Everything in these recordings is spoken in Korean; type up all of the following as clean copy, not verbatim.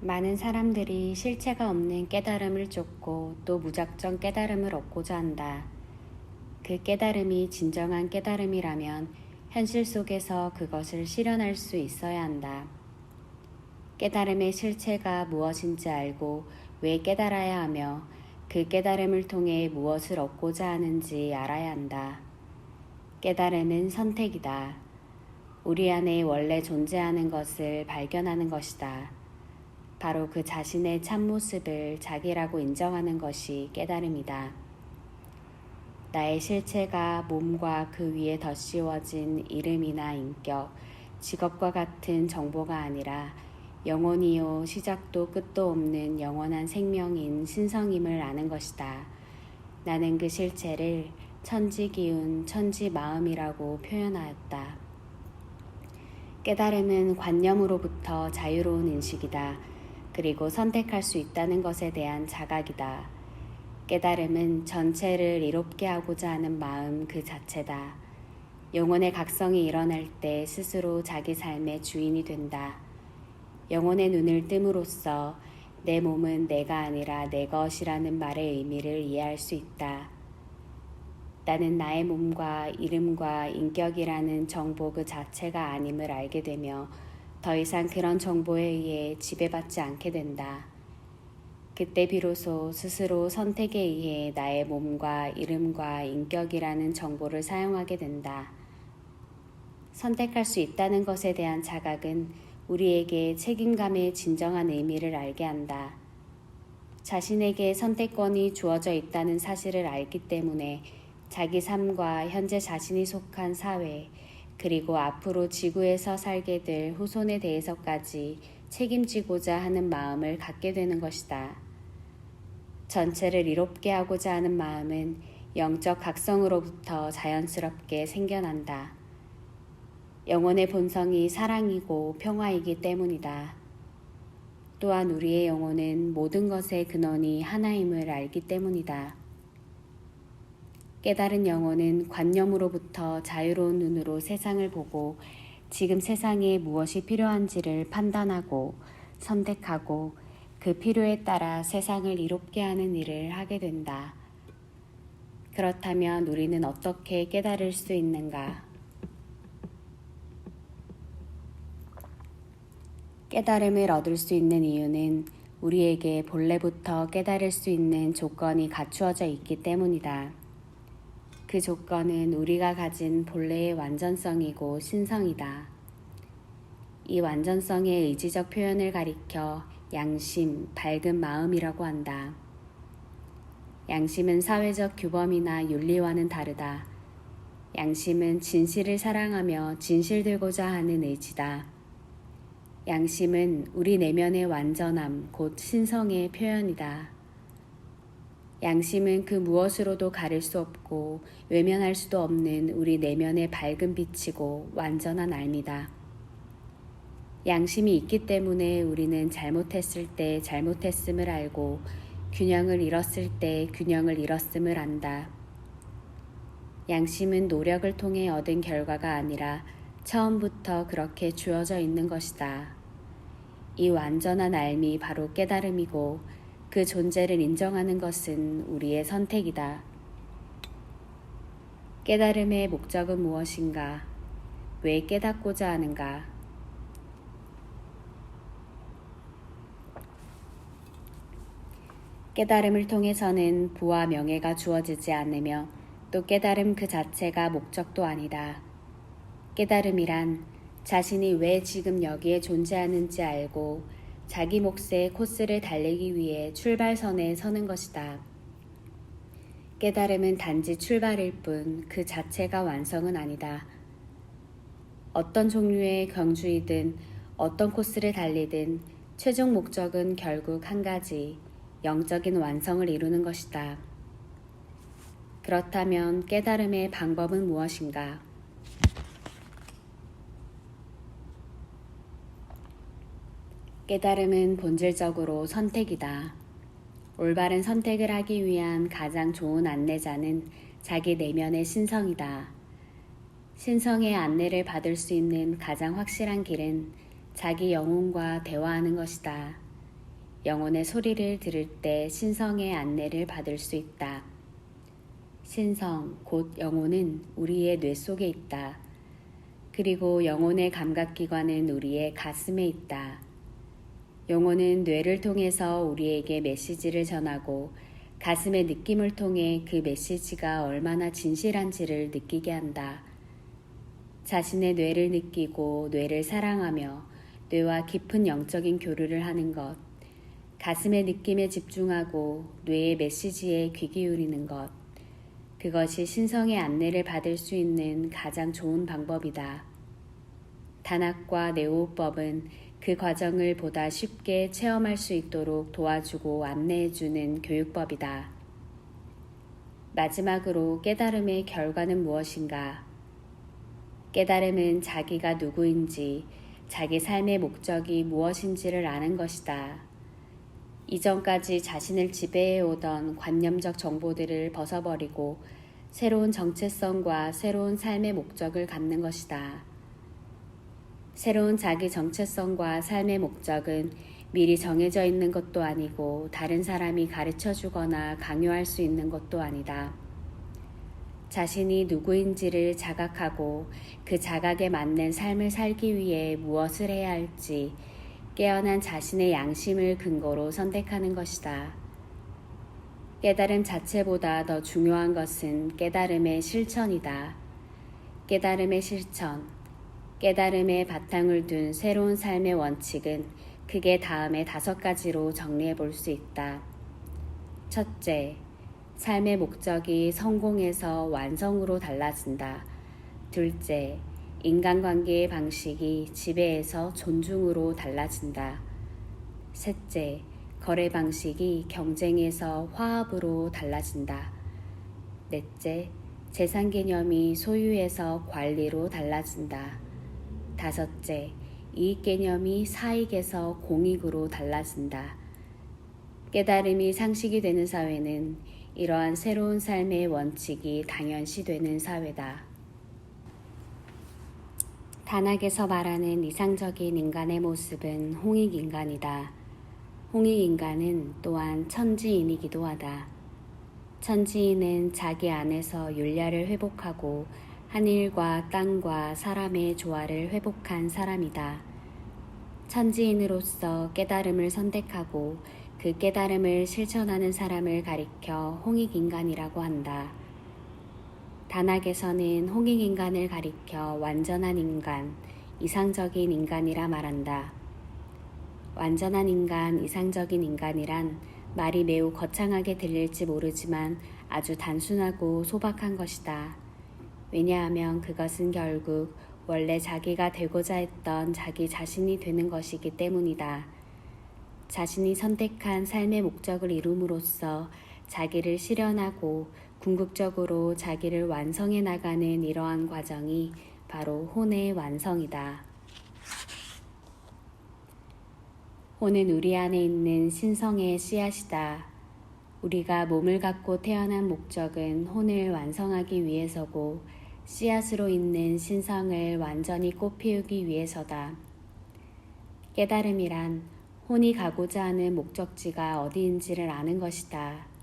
많은 사람들이 실체가 없는 깨달음을 쫓고 또 무작정 깨달음을 얻고자 한다. 그 깨달음이 진정한 깨달음이라면 현실 속에서 그것을 실현할 수 있어야 한다. 깨달음의 실체가 무엇인지 알고 왜 깨달아야 하며 그 깨달음을 통해 무엇을 얻고자 하는지 알아야 한다. 깨달음은 선택이다. 우리 안에 원래 존재하는 것을 발견하는 것이다. 바로 그 자신의 참모습을 자기라고 인정하는 것이 깨달음이다. 나의 실체가 몸과 그 위에 덧씌워진 이름이나 인격, 직업과 같은 정보가 아니라 영혼이요 시작도 끝도 없는 영원한 생명인 신성임을 아는 것이다. 나는 그 실체를 천지기운, 천지마음이라고 표현하였다. 깨달음은 관념으로부터 자유로운 인식이다. 그리고 선택할 수 있다는 것에 대한 자각이다. 깨달음은 전체를 이롭게 하고자 하는 마음 그 자체다. 영혼의 각성이 일어날 때 스스로 자기 삶의 주인이 된다. 영혼의 눈을 뜸으로써 내 몸은 내가 아니라 내 것이라는 말의 의미를 이해할 수 있다. 나는 나의 몸과 이름과 인격이라는 정보 그 자체가 아님을 알게 되며 더 이상 그런 정보에 의해 지배받지 않게 된다. 그때 비로소 스스로 선택에 의해 나의 몸과 이름과 인격이라는 정보를 사용하게 된다. 선택할 수 있다는 것에 대한 자각은 우리에게 책임감의 진정한 의미를 알게 한다. 자신에게 선택권이 주어져 있다는 사실을 알기 때문에 자기 삶과 현재 자신이 속한 사회, 그리고 앞으로 지구에서 살게 될 후손에 대해서까지 책임지고자 하는 마음을 갖게 되는 것이다. 전체를 이롭게 하고자 하는 마음은 영적 각성으로부터 자연스럽게 생겨난다. 영혼의 본성이 사랑이고 평화이기 때문이다. 또한 우리의 영혼은 모든 것의 근원이 하나임을 알기 때문이다. 깨달은 영혼은 관념으로부터 자유로운 눈으로 세상을 보고 지금 세상에 무엇이 필요한지를 판단하고 선택하고 그 필요에 따라 세상을 이롭게 하는 일을 하게 된다. 그렇다면 우리는 어떻게 깨달을 수 있는가? 깨달음을 얻을 수 있는 이유는 우리에게 본래부터 깨달을 수 있는 조건이 갖추어져 있기 때문이다. 그 조건은 우리가 가진 본래의 완전성이고 신성이다. 이 완전성의 의지적 표현을 가리켜 양심, 밝은 마음이라고 한다. 양심은 사회적 규범이나 윤리와는 다르다. 양심은 진실을 사랑하며 진실되고자 하는 의지다. 양심은 우리 내면의 완전함, 곧 신성의 표현이다. 양심은 그 무엇으로도 가릴 수 없고 외면할 수도 없는 우리 내면의 밝은 빛이고 완전한 알미다. 양심이 있기 때문에 우리는 잘못했을 때 잘못했음을 알고 균형을 잃었을 때 균형을 잃었음을 안다. 양심은 노력을 통해 얻은 결과가 아니라 처음부터 그렇게 주어져 있는 것이다. 이 완전한 알미 바로 깨달음이고 그 존재를 인정하는 것은 우리의 선택이다. 깨달음의 목적은 무엇인가? 왜 깨닫고자 하는가? 깨달음을 통해서는 부와 명예가 주어지지 않으며 또 깨달음 그 자체가 목적도 아니다. 깨달음이란 자신이 왜 지금 여기에 존재하는지 알고 자기 몫의 코스를 달리기 위해 출발선에 서는 것이다. 깨달음은 단지 출발일 뿐 그 자체가 완성은 아니다. 어떤 종류의 경주이든 어떤 코스를 달리든 최종 목적은 결국 한 가지, 영적인 완성을 이루는 것이다. 그렇다면 깨달음의 방법은 무엇인가? 깨달음은 본질적으로 선택이다. 올바른 선택을 하기 위한 가장 좋은 안내자는 자기 내면의 신성이다. 신성의 안내를 받을 수 있는 가장 확실한 길은 자기 영혼과 대화하는 것이다. 영혼의 소리를 들을 때 신성의 안내를 받을 수 있다. 신성, 곧 영혼은 우리의 뇌 속에 있다. 그리고 영혼의 감각기관은 우리의 가슴에 있다. 영혼은 뇌를 통해서 우리에게 메시지를 전하고 가슴의 느낌을 통해 그 메시지가 얼마나 진실한지를 느끼게 한다. 자신의 뇌를 느끼고 뇌를 사랑하며 뇌와 깊은 영적인 교류를 하는 것, 가슴의 느낌에 집중하고 뇌의 메시지에 귀 기울이는 것, 그것이 신성의 안내를 받을 수 있는 가장 좋은 방법이다. 단학과 네오법은 그 과정을 보다 쉽게 체험할 수 있도록 도와주고 안내해주는 교육법이다. 마지막으로 깨달음의 결과는 무엇인가? 깨달음은 자기가 누구인지, 자기 삶의 목적이 무엇인지를 아는 것이다. 이전까지 자신을 지배해오던 관념적 정보들을 벗어버리고 새로운 정체성과 새로운 삶의 목적을 갖는 것이다. 새로운 자기 정체성과 삶의 목적은 미리 정해져 있는 것도 아니고 다른 사람이 가르쳐 주거나 강요할 수 있는 것도 아니다. 자신이 누구인지를 자각하고 그 자각에 맞는 삶을 살기 위해 무엇을 해야 할지 깨어난 자신의 양심을 근거로 선택하는 것이다. 깨달음 자체보다 더 중요한 것은 깨달음의 실천이다. 깨달음의 실천, 깨달음의 바탕을 둔 새로운 삶의 원칙은 크게 다음의 5가지로 정리해 볼 수 있다. 첫째, 삶의 목적이 성공에서 완성으로 달라진다. 둘째, 인간관계의 방식이 지배에서 존중으로 달라진다. 셋째, 거래 방식이 경쟁에서 화합으로 달라진다. 넷째, 재산 개념이 소유에서 관리로 달라진다. 다섯째, 이익 개념이 사익에서 공익으로 달라진다. 깨달음이 상식이 되는 사회는 이러한 새로운 삶의 원칙이 당연시되는 사회다. 단학에서 말하는 이상적인 인간의 모습은 홍익인간이다. 홍익인간은 또한 천지인이기도 하다. 천지인은 자기 안에서 율랴를 회복하고 하늘과 땅과 사람의 조화를 회복한 사람이다. 천지인으로서 깨달음을 선택하고 그 깨달음을 실천하는 사람을 가리켜 홍익인간이라고 한다. 단학에서는 홍익인간을 가리켜 완전한 인간, 이상적인 인간이라 말한다. 완전한 인간, 이상적인 인간이란 말이 매우 거창하게 들릴지 모르지만 아주 단순하고 소박한 것이다. 왜냐하면 그것은 결국 원래 자기가 되고자 했던 자기 자신이 되는 것이기 때문이다. 자신이 선택한 삶의 목적을 이룸으로써 자기를 실현하고 궁극적으로 자기를 완성해 나가는 이러한 과정이 바로 혼의 완성이다. 혼은 우리 안에 있는 신성의 씨앗이다. 우리가 몸을 갖고 태어난 목적은 혼을 완성하기 위해서고 씨앗으로 있는 신성을 완전히 꽃피우기 위해서다. 깨달음이란 혼이 가고자 하는 목적지가 어디인지를 아는 것이다.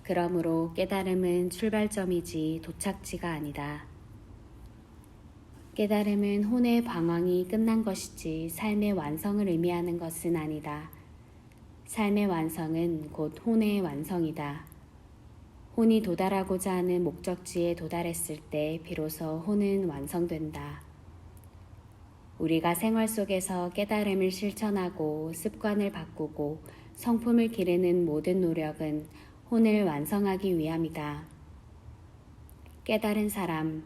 그러므로 깨달음은 출발점이지 도착지가 아니다. 깨달음은 혼의 방황이 끝난 것이지 삶의 완성을 의미하는 것은 아니다. 삶의 완성은 곧 혼의 완성이다. 혼이 도달하고자 하는 목적지에 도달했을 때 비로소 혼은 완성된다. 우리가 생활 속에서 깨달음을 실천하고 습관을 바꾸고 성품을 기르는 모든 노력은 혼을 완성하기 위함이다. 깨달은 사람,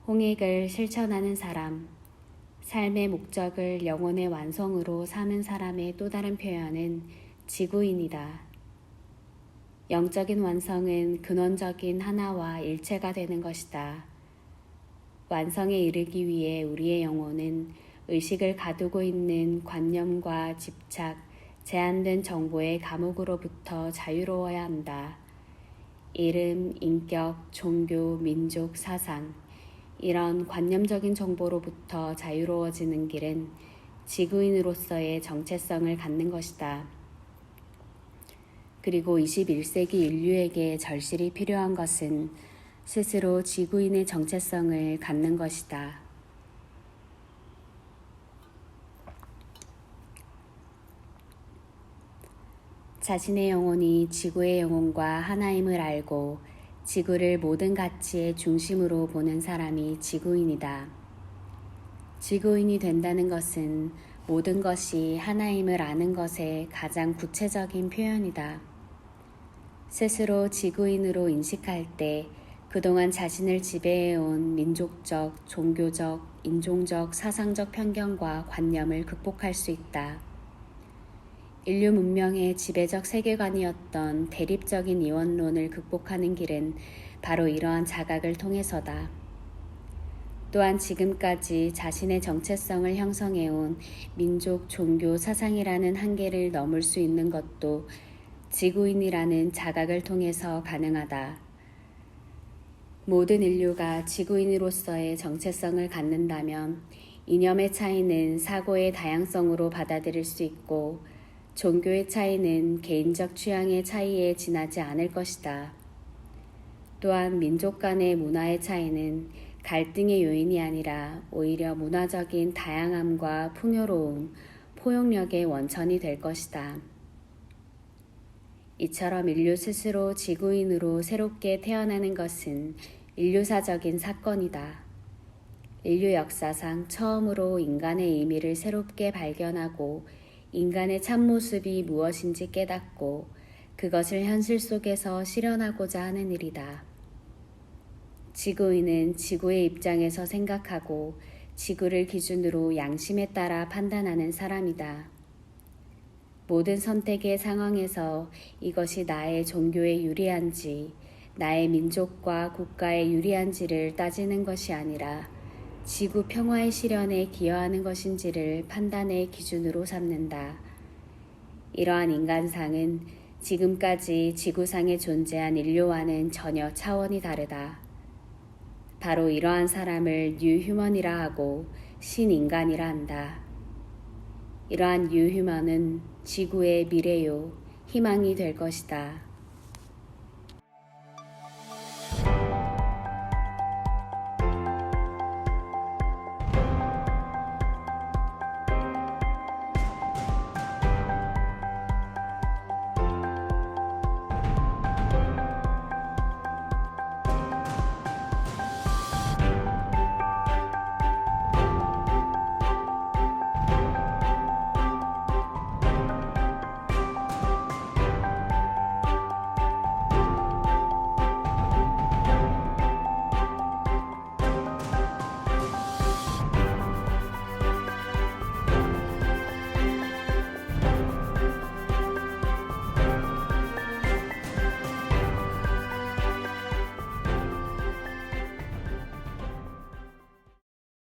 홍익을 실천하는 사람, 삶의 목적을 영혼의 완성으로 삼은 사람의 또 다른 표현은 지구인이다. 영적인 완성은 근원적인 하나와 일체가 되는 것이다. 완성에 이르기 위해 우리의 영혼은 의식을 가두고 있는 관념과 집착, 제한된 정보의 감옥으로부터 자유로워야 한다. 이름, 인격, 종교, 민족, 사상, 이런 관념적인 정보로부터 자유로워지는 길은 지구인으로서의 정체성을 갖는 것이다. 그리고 21세기 인류에게 절실히 필요한 것은 스스로 지구인의 정체성을 갖는 것이다. 자신의 영혼이 지구의 영혼과 하나임을 알고 지구를 모든 가치의 중심으로 보는 사람이 지구인이다. 지구인이 된다는 것은 모든 것이 하나임을 아는 것의 가장 구체적인 표현이다. 스스로 지구인으로 인식할 때 그동안 자신을 지배해온 민족적, 종교적, 인종적, 사상적 편견과 관념을 극복할 수 있다. 인류 문명의 지배적 세계관이었던 대립적인 이원론을 극복하는 길은 바로 이러한 자각을 통해서다. 또한 지금까지 자신의 정체성을 형성해온 민족, 종교, 사상이라는 한계를 넘을 수 있는 것도 지구인이라는 자각을 통해서 가능하다. 모든 인류가 지구인으로서의 정체성을 갖는다면 이념의 차이는 사고의 다양성으로 받아들일 수 있고 종교의 차이는 개인적 취향의 차이에 지나지 않을 것이다. 또한 민족 간의 문화의 차이는 갈등의 요인이 아니라 오히려 문화적인 다양함과 풍요로움, 포용력의 원천이 될 것이다. 이처럼 인류 스스로 지구인으로 새롭게 태어나는 것은 인류사적인 사건이다. 인류 역사상 처음으로 인간의 의미를 새롭게 발견하고 인간의 참모습이 무엇인지 깨닫고 그것을 현실 속에서 실현하고자 하는 일이다. 지구인은 지구의 입장에서 생각하고 지구를 기준으로 양심에 따라 판단하는 사람이다. 모든 선택의 상황에서 이것이 나의 종교에 유리한지, 나의 민족과 국가에 유리한지를 따지는 것이 아니라 지구 평화의 실현에 기여하는 것인지를 판단의 기준으로 삼는다. 이러한 인간상은 지금까지 지구상에 존재한 인류와는 전혀 차원이 다르다. 바로 이러한 사람을 뉴휴먼이라 하고 신인간이라 한다. 이러한 뉴휴먼은 지구의 미래요, 희망이 될 것이다.